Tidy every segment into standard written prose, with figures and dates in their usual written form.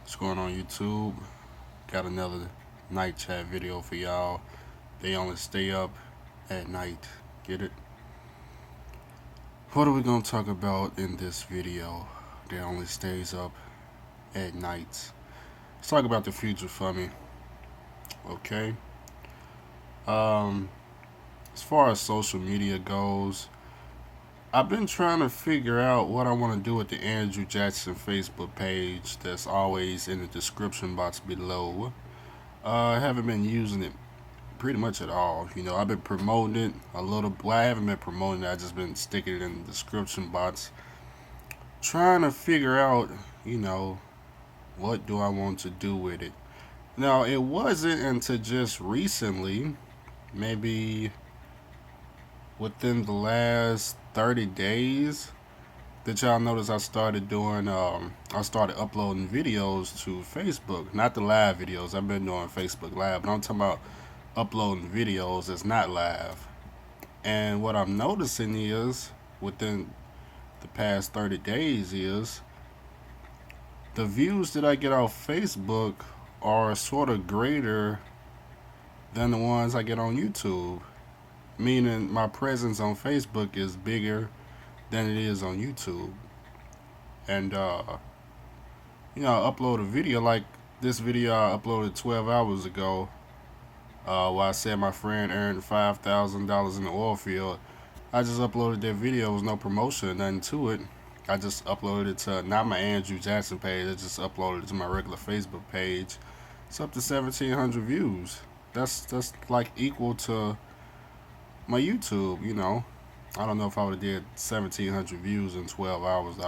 What's going on YouTube? Got another night chat video for y'all. They only stay up at night. Get it? What are we gonna talk about in this video? They only stays up at night. Let's talk about the future for me. Okay. Um, as far as social media goes, I've been trying to figure out what I want to do with the Andrew Jackson Facebook page that's always in the description box below. I haven't been using it pretty much at all. I've been promoting it a little. Well, I haven't been promoting it. I just been sticking it in the description box, trying to figure out, you know, what do I want to do with it. Now, it wasn't until just recently, maybe within the last 30 days, that y'all notice I started doing. I started uploading videos to Facebook, not the live videos. I've been doing Facebook Live, but I'm talking about uploading videos that's not live. And what I'm noticing is within the past 30 days is the views that I get off Facebook are sort of greater than the ones I get on YouTube. Meaning my presence on Facebook is bigger than it is on YouTube. And I upload a video like this video I uploaded 12 hours ago. Where I said my friend earned $5,000 in the oil field. I just uploaded that video. There was no promotion or nothing to it. I just uploaded it to not my Andrew Jackson page. I just uploaded it to my regular Facebook page. It's up to 1,700 views. That's like equal to my YouTube. I don't know if I would have did 1,700 views in 12 hours.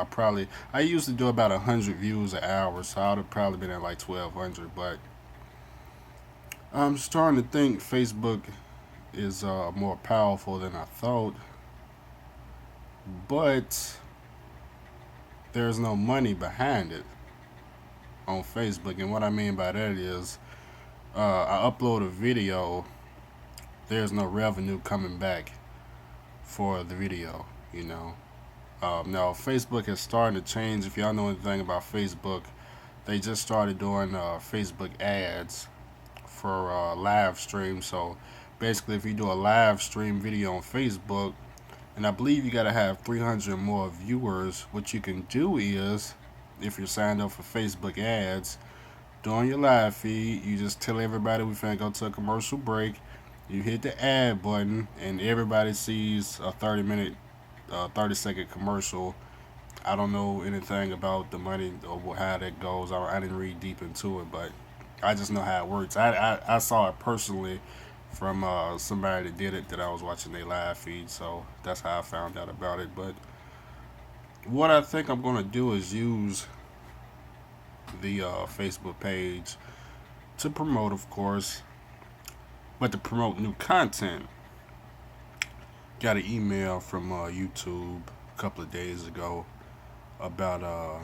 I used to do about 100 views an hour, so I would have probably been at like 1,200. But I'm starting to think Facebook is more powerful than I thought, but there's no money behind it on Facebook. And what I mean by that is, I upload a video, there's no revenue coming back for the video. Now Facebook has started to change. If y'all know anything about Facebook, they just started doing Facebook ads for live stream. So basically, if you do a live stream video on Facebook, and I believe you gotta have 300 more viewers, what you can do is, if you're signed up for Facebook ads, during your live feed, you just tell everybody we finna go to a commercial break. You hit the ad button, and everybody sees a 30-second commercial. I don't know anything about the money or how that goes. I didn't read deep into it, but I just know how it works. I saw it personally from somebody that did it that I was watching their live feed, so that's how I found out about it. But what I think I'm gonna do is use the Facebook page to promote, of course, but to promote new content. Got an email from YouTube a couple of days ago about I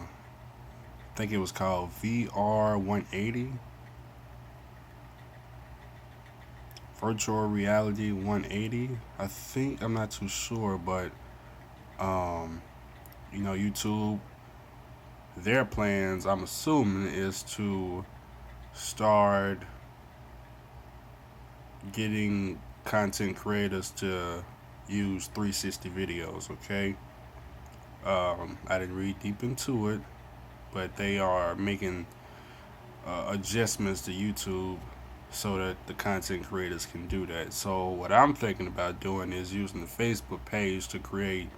think it was called VR 180, virtual reality 180. I think, I'm not too sure, but YouTube, their plans, I'm assuming, is to start getting content creators to use 360 videos. Okay. I didn't read deep into it, but they are making adjustments to YouTube so that the content creators can do that. So what I'm thinking about doing is using the Facebook page to create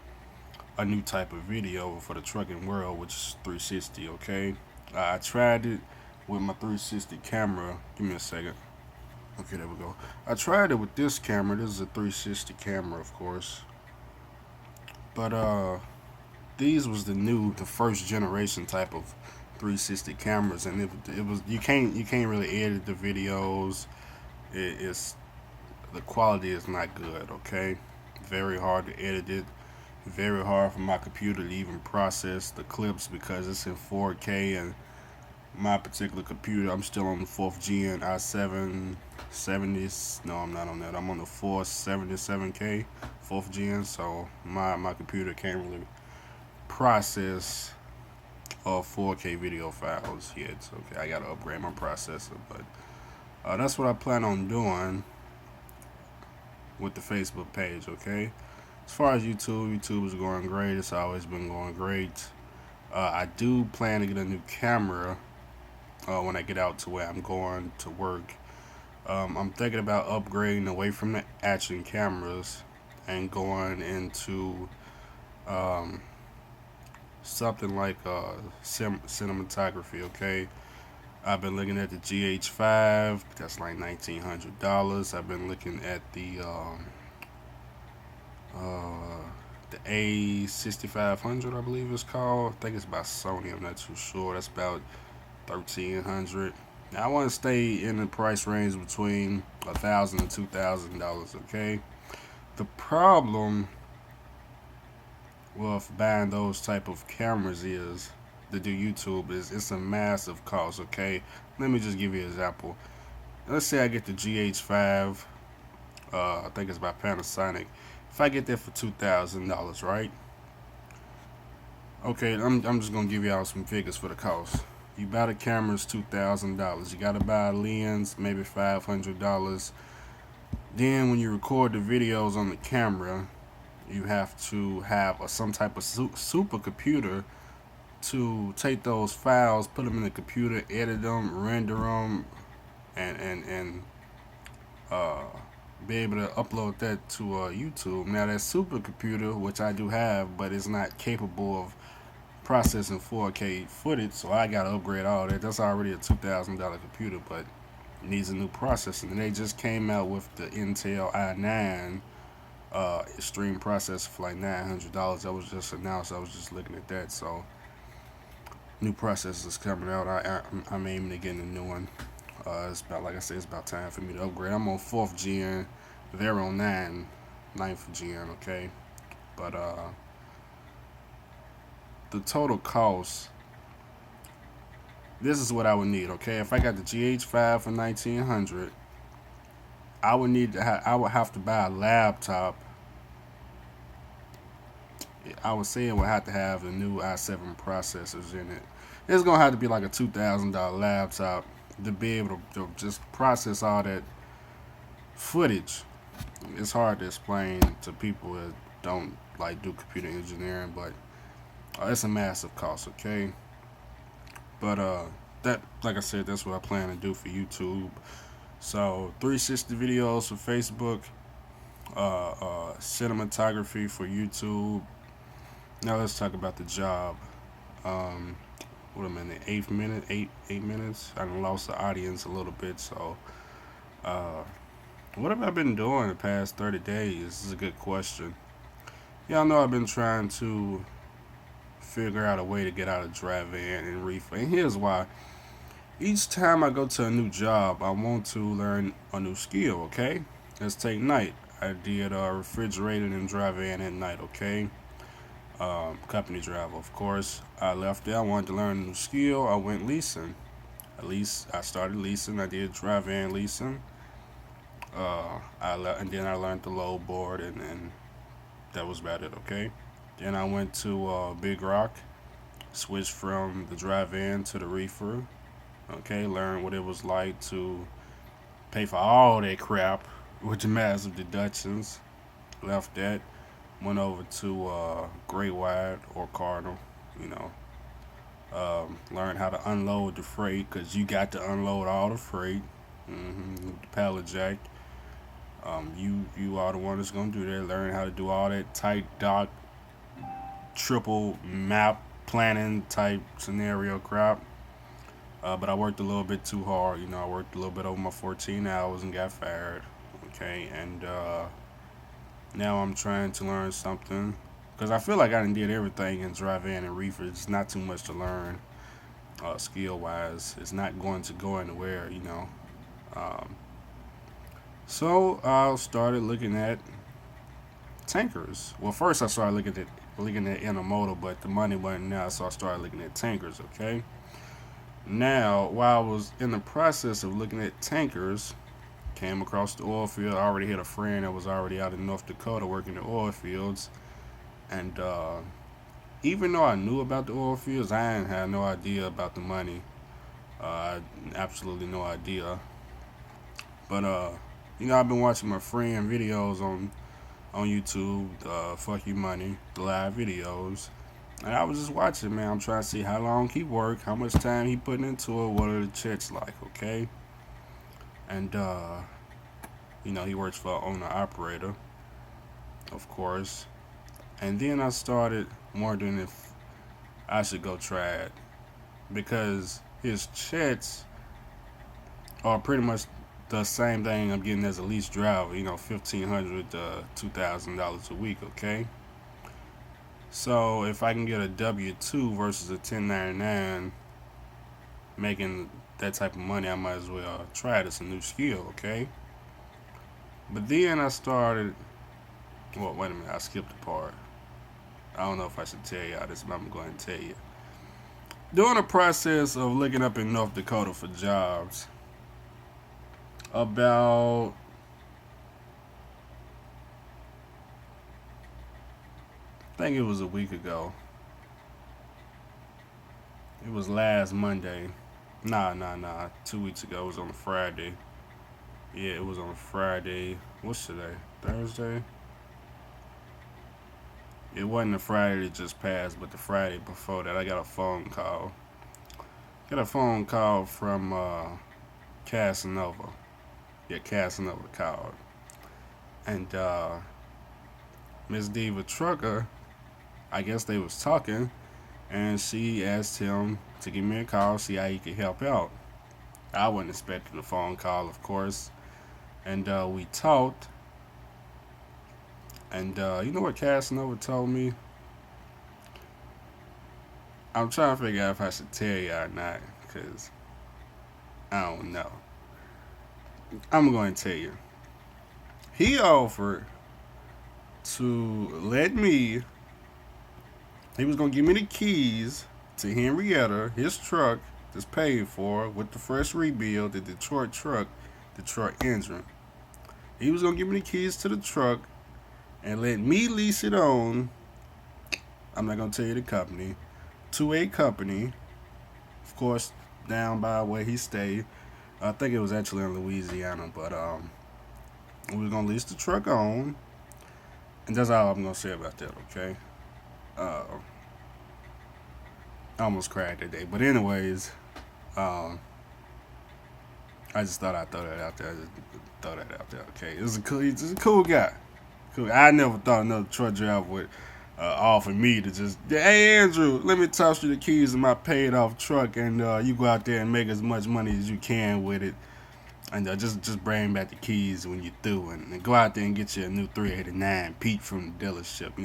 a new type of video for the trucking world, which is 360. Okay, I tried it with my 360 camera. Give me a second. Okay, there we go. I tried it with this camera. This is a 360 camera, of course, but these was the first generation type of 360 cameras, and it was you can't really edit the videos. It's the quality is not good. Okay, very hard to edit it. Very hard for my computer to even process the clips because it's in 4K, and my particular computer, I'm still on the 4th gen i7 70s. No, I'm not on that. I'm on the 477K 4th gen, so my computer can't really process 4K video files yet. Okay, I gotta upgrade my processor, but that's what I plan on doing with the Facebook page. Okay, as far as YouTube is going great. It's always been going great. I do plan to get a new camera when I get out to where I'm going to work. I'm thinking about upgrading away from the action cameras and going into um, something like cinematography. Okay, I've been looking at the GH5. That's like $1,900. I've been looking at uh, the A6500, I believe it's called. I think it's by Sony. I'm not too sure. That's about 1,300. Now I want to stay in the price range between $1,000 and $2,000. Okay. The problem with buying those type of cameras is to do YouTube is it's a massive cost. Okay. Let me just give you an example. Let's say I get the GH5. I think it's by Panasonic. If I get that for $2,000, right? Okay, I'm just gonna give y'all some figures for the cost. You buy the camera's $2,000. You gotta buy a lens, maybe $500. Then when you record the videos on the camera, you have to have some type of supercomputer to take those files, put them in the computer, edit them, render them, and uh, be able to upload that to YouTube. Now that supercomputer, which I do have, but it's not capable of processing 4K footage, so I gotta upgrade all that. That's already a $2,000 computer, but it needs a new processor. And they just came out with the Intel i9 Extreme processor for like $900. That was just announced. I was just looking at that. So new processors coming out. I'm aiming to get a new one. It's about, like I said, it's about time for me to upgrade. I'm on 4th gen. They're on 9th gen. Okay, but the total cost. This is what I would need. Okay, if I got the GH5 for 1,900, I would need to. I would have to buy a laptop. I would say it would have to have the new i7 processors in it. It's gonna have to be like a $2,000 laptop to be able to just process all that footage. It's hard to explain to people that don't like do computer engineering, but it's a massive cost. Okay, but that, like I said, that's what I plan to do for YouTube. So 360 videos for Facebook, cinematography for YouTube. Now let's talk about the job. What am I in the 8th minute? 8 minutes. I done lost the audience a little bit. So, what have I been doing the past 30 days? This is a good question. Y'all know I've been trying to figure out a way to get out of dry van and reefer. And here's why. Each time I go to a new job, I want to learn a new skill. Okay, let's take night. I did refrigerating and dry van at night. Okay. Company driver, of course. I left there. I wanted to learn a new skill. I went leasing. I started leasing. I did dry van leasing. And then I learned the load board, and that was about it. Okay. Then I went to Big Rock, switched from the dry van to the reefer. Okay, learned what it was like to pay for all that crap with the massive deductions. Left that. Went over to Great White or Cardinal, you know. Learned how to unload the freight, because you got to unload all the freight. The pallet jack. You are the one that's going to do that. Learn how to do all that tight dock, triple map planning type scenario crap. But I worked a little bit too hard. You know, I worked a little bit over my 14 hours and got fired. Okay, and now I'm trying to learn something, because I feel like I done did everything in dry van and reefer. It's not too much to learn skill wise. It's not going to go anywhere, you know. So I started looking at tankers. Well, first I started looking at intermodal, but the money wasn't there, so I started looking at tankers. Okay. Now, while I was in the process of looking at tankers, came across the oil field. I already had a friend that was already out in North Dakota working the oil fields, and even though I knew about the oil fields, I ain't had no idea about the money. Absolutely no idea. But I've been watching my friend videos on YouTube, Fuck You Money, the live videos. And I was just watching, man. I'm trying to see how long he worked, how much time he putting into it, what are the checks like, okay? And he works for an owner operator, of course. And then I started wondering if I should go try it because his checks are pretty much the same thing I'm getting as a lease driver. $1,500 to $2,000 a week. Okay, so if I can get a W-2 versus a 1099, making that type of money, I might as well try it. It's a new skill. Okay, but then I started. Well, wait a minute. I skipped a part. I don't know if I should tell y'all this, but I'm going to tell you. During the process of looking up in North Dakota for jobs, about I think it was a week ago. It was last Monday. Nah. 2 weeks ago. It was on a Friday. Yeah, it was on a Friday. What's today? Thursday? It wasn't the Friday that just passed, but the Friday before that, I got a phone call. Got a phone call from Casanova. Yeah, Casanova called. And Miss Diva Trucker, I guess they was talking, and she asked him to give me a call, see how he could help out. I wasn't expecting a phone call, of course, and we talked. And you know what Casanova told me? I'm trying to figure out if I should tell you or not, because I don't know. I'm going to tell you. He offered to let me, he was going to give me the keys to Henrietta, his truck that's paid for with the fresh rebuild, the Detroit truck, Detroit engine. He was going to give me the keys to the truck and let me lease it on, I'm not going to tell you the company, to a company, of course, down by where he stayed. I think it was actually in Louisiana, but we were going to lease the truck on, and that's all I'm going to say about that, okay? Uh, I almost cried today, but anyways, I just thought I'd throw that out there. Okay? He's a cool guy. Cool. I never thought another truck driver would offer me to just, hey Andrew, let me toss you the keys to my paid off truck, and you go out there and make as much money as you can with it, and just bring back the keys when you're through, and go out there and get you a new 389 Pete from the dealership.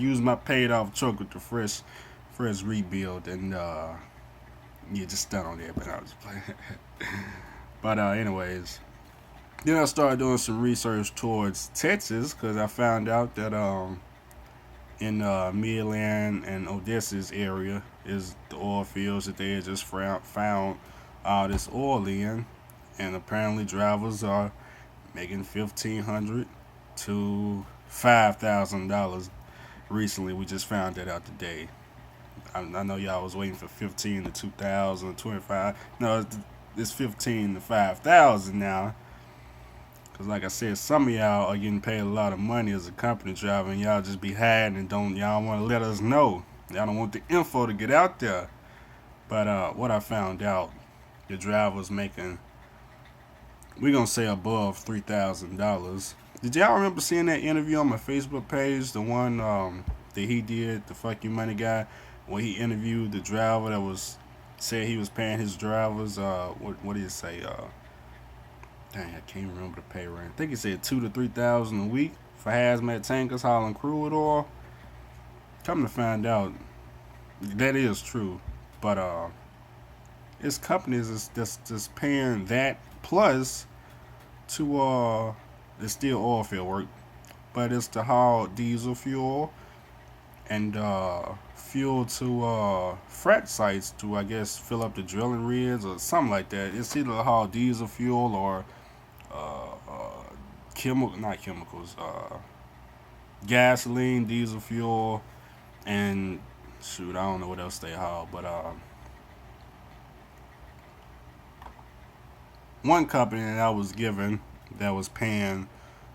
Use my paid off truck with the fresh rebuild, and just stun on there. But I was playing. But anyways, then I started doing some research towards Texas because I found out that in Midland and Odessa's area is the oil fields that they had just found all this oil in, and apparently drivers are making $1,500 to $5,000 recently. We just found that out today. I know y'all was waiting for 15 to 2,000, 25. No, it's 15 to 5,000 now. Cause like I said, some of y'all are getting paid a lot of money as a company driver, and y'all just be hiding and y'all want to let us know. Y'all don't want the info to get out there. But what I found out, the driver's making, we're gonna say above $3,000. Did y'all remember seeing that interview on my Facebook page, the one that he did, the Fuck You Money guy, when he interviewed the driver that was said he was paying his drivers what did he say? Dang, I can't remember the pay rate. I think he said $2,000 to $3,000 a week for hazmat tankers hauling crude oil. Come to find out, that is true, but it's companies that's just paying that plus to it's still oil field work, but it's to haul diesel fuel and fuel to frac sites to, I guess, fill up the drilling rigs or something like that. It's either to haul diesel fuel or not chemicals, gasoline, diesel fuel, and shoot, I don't know what else they haul, but one company that I was given that was paying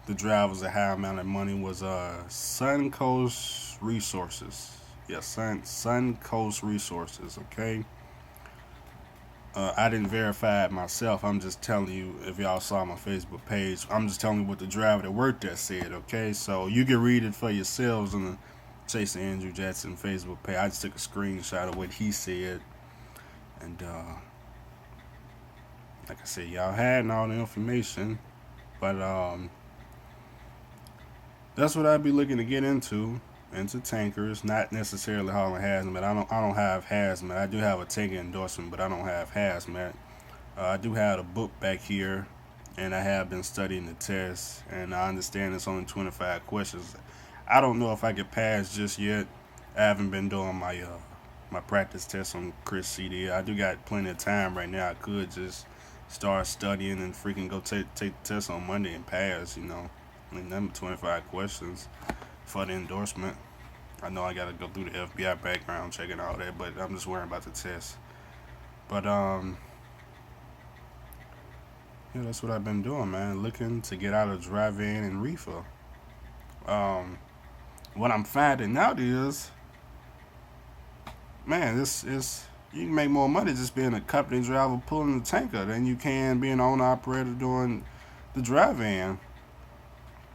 the drivers a high amount of money was Suncoast Resources. Yeah, Suncoast Resources. Okay. I didn't verify it myself. I'm just telling you, if y'all saw my Facebook page, I'm just telling you what the driver that worked there said, okay? So you can read it for yourselves on the Chase Andrew Jackson Facebook page. I just took a screenshot of what he said. And like I said, y'all had all the information. But that's what I'd be looking to get into tankers, not necessarily hauling hazmat. I don't have hazmat. I do have a tanker endorsement, but I don't have hazmat. I do have a book back here, and I have been studying the test, and I understand it's only 25 questions. I don't know if I could pass just yet. I haven't been doing my practice test on Chris CD. I do got plenty of time right now. I could just start studying and freaking go take the test on Monday and pass. I mean, them 25 questions for the endorsement. I know I gotta go through the FBI background check and all that, but I'm just worrying about the test. But yeah, that's what I've been doing, man. Looking to get out of drive-in and reefer. Um, what I'm finding out is, man, this is you can make more money just being a company driver pulling the tanker than you can being an owner operator doing the drive-in.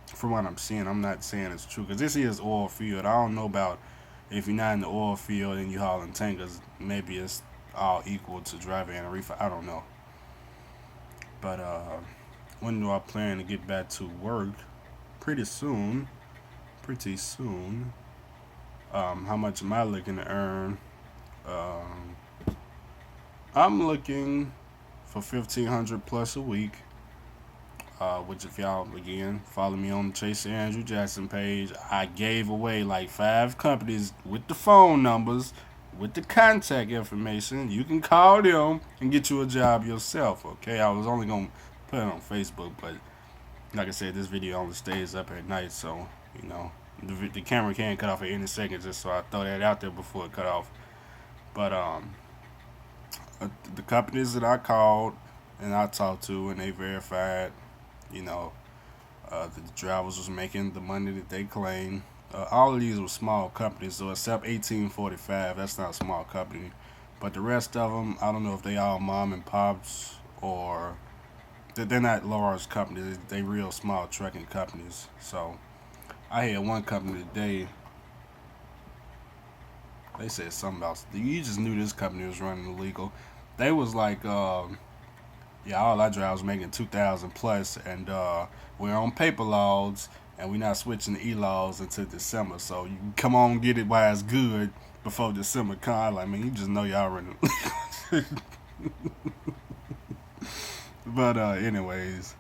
From what I'm seeing, I'm not saying it's true because this is oil field. I don't know about if you're not in the oil field and you hauling tankers, maybe it's all equal to drive-in and reefer. I don't know. But when do I plan to get back to work? Pretty soon. Pretty soon. How much am I looking to earn? Um, I'm looking for 1,500 plus a week. Which if y'all again follow me on the Chase Andrew Jackson page, I gave away like 5 companies with the phone numbers, with the contact information. You can call them and get you a job yourself. Okay, I was only gonna put it on Facebook, but like I said, this video only stays up at night, so the camera can cut off at any second. Just so I throw that out there before it cut off. But the companies that I called and I talked to and they verified, you know, the drivers was making the money that they claimed. All of these were small companies, so except 1845, that's not a small company. But the rest of them, I don't know if they all mom and pops or they're not large companies. They real small trucking companies. So I had one company today. They said something about you just knew this company was running illegal. They was like, yeah, all our drivers making 2,000 plus, and we're on paper logs, and we're not switching to e-logs until December. So you can come on get it while it's good before December come. Like, man, you just know y'all running. But anyways,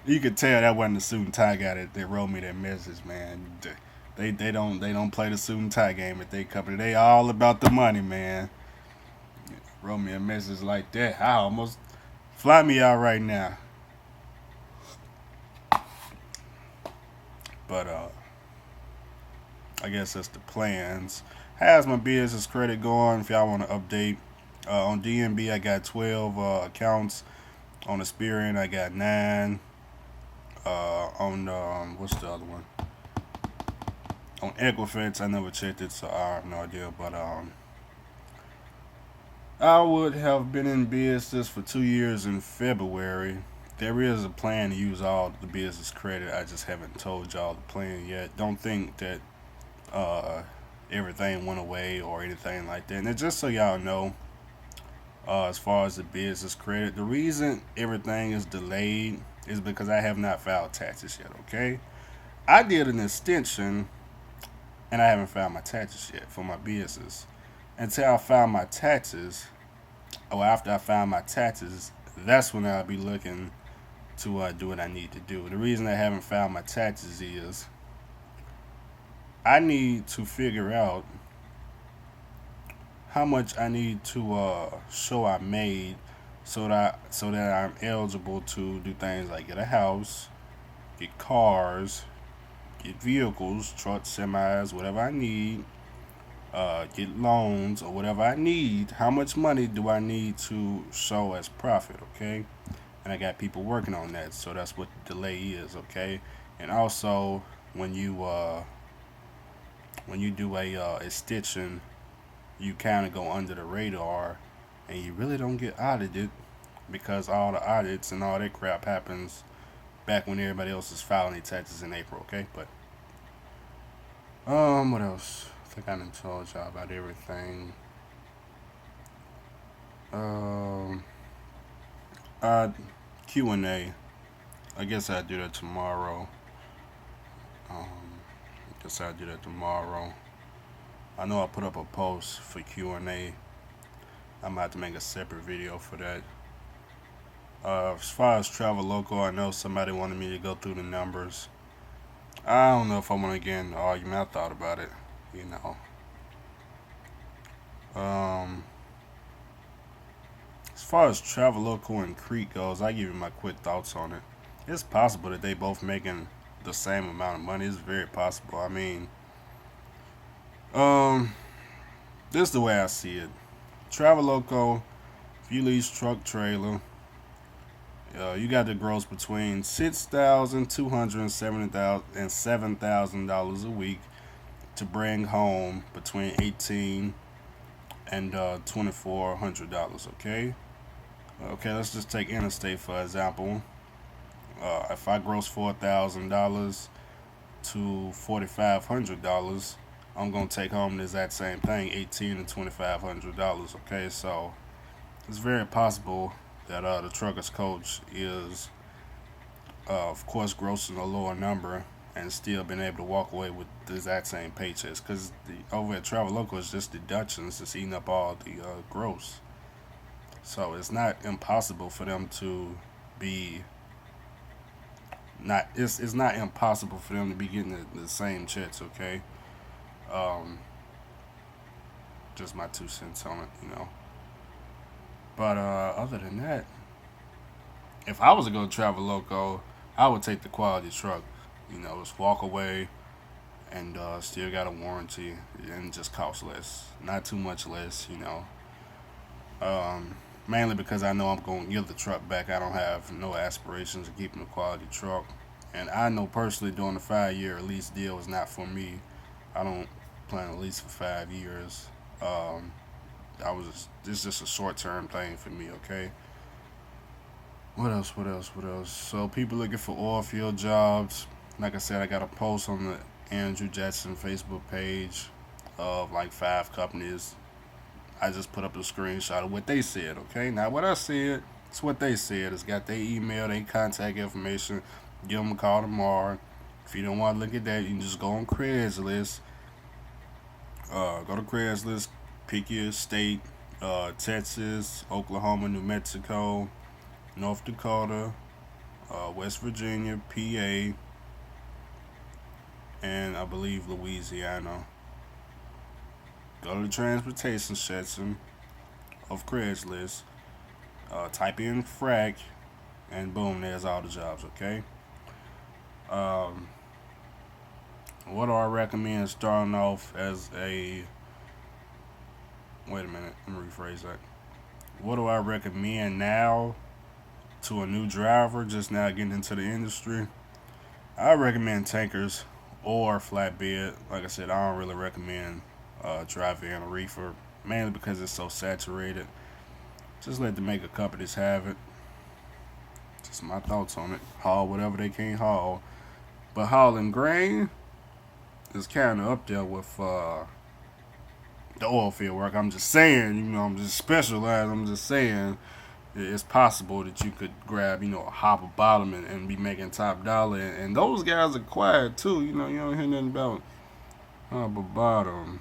you could tell that wasn't the suit and tie guy that wrote me that message, man. They don't play the suit and tie game at their company. They all about the money, man. Wrote me a message like that. I almost fly me out right now. But I guess that's the plans. How's my business credit going? If y'all want to update, on DNB I got 12 accounts. On Experian I got 9. On what's the other one? On Equifax I never checked it, so I have no idea. But I would have been in business for 2 years in February. There is a plan to use all the business credit. I just haven't told y'all the plan yet. Don't think that uh, everything went away or anything like that. And just so y'all know, as far as the business credit, the reason everything is delayed is because I have not filed taxes yet. Okay, I did an extension and I haven't filed my taxes yet for my business. Until I file my taxes, or after I file my taxes, that's when I'll be looking to do what I need to do. The reason I haven't filed my taxes is I need to figure out how much I need to show I made so that I'm eligible to do things like get a house, get cars, get vehicles, trucks, semis, whatever I need, get loans or whatever I need. How much money do I need to show as profit? Okay, and I got people working on that, so that's what the delay is. Okay, and also when you do a stitching, you kind of go under the radar, and you really don't get audited because all the audits and all that crap happens back when everybody else is filing their taxes in April. Okay, but what else? I think I done told y'all about everything. Um, uh, Q&A. I guess I'll do that tomorrow. Guess I'll do that tomorrow. I know I put up a post for Q&A. I'm about to make a separate video for that. As far as travel local, I know somebody wanted me to go through the numbers. I don't know if I want to get in the argument. I thought about it, you know. As far as travel local and Creek goes, I give you my quick thoughts on it. It's possible that they both making the same amount of money. It's very possible. I mean, um, this is the way I see it. Travel local, if you lease truck trailer, you got the gross between $6,270 and $7,000 a week to bring home between $18 and $2,400. Okay, let's just take interstate for example. If I gross $4,000 to $4,500, I'm gonna take home the exact same thing, $18 and $2,500. Okay, so it's very possible that the trucker's coach is, of course, grossing a lower number and still been able to walk away with the exact same paychecks. Because over at Travel Local, it's just deductions, it's eating up all the gross. So it's not impossible for them to be not. It's not impossible for them to be getting the same checks. Okay, just my 2 cents on it. But other than that, if I was to go to Travel Loco, I would take the quality truck. Just walk away and still got a warranty and just cost less, not too much less. Mainly because I know I'm going to give the truck back. I don't have no aspirations of keeping a quality truck, and I know personally doing the 5-year lease deal is not for me. I don't plan to lease for 5 years. This is just a short term thing for me. Okay. What else? What else? What else? So people looking for oil field jobs. Like I said, I got a post on the Andrew Jackson Facebook page of like 5 companies. I just put up a screenshot of what they said. Okay, not what I said. It's what they said. It's got their email, their contact information. Give them a call tomorrow. If you don't want to look at that, you can just go on Craigslist. Go to Craigslist. Pick your state. Texas, Oklahoma, New Mexico, North Dakota, West Virginia, PA, and I believe Louisiana. Go to the transportation section of Craigslist, type in frac, and boom, there's all the jobs. Okay. What do I recommend starting off as a? Wait a minute, let me rephrase that. What do I recommend now to a new driver just now getting into the industry? I recommend tankers or flatbed. Like I said, I don't really recommend driving in a reefer, mainly because it's so saturated. Just let the mega companies have it. Just my thoughts on it. Haul whatever they can haul. But hauling grain is kind of up there with the oil field work. I'm just saying, I'm just specialized. I'm just saying it's possible that you could grab, a hopper bottom and be making top dollar. And those guys are quiet too. You don't hear nothing about hopper bottom.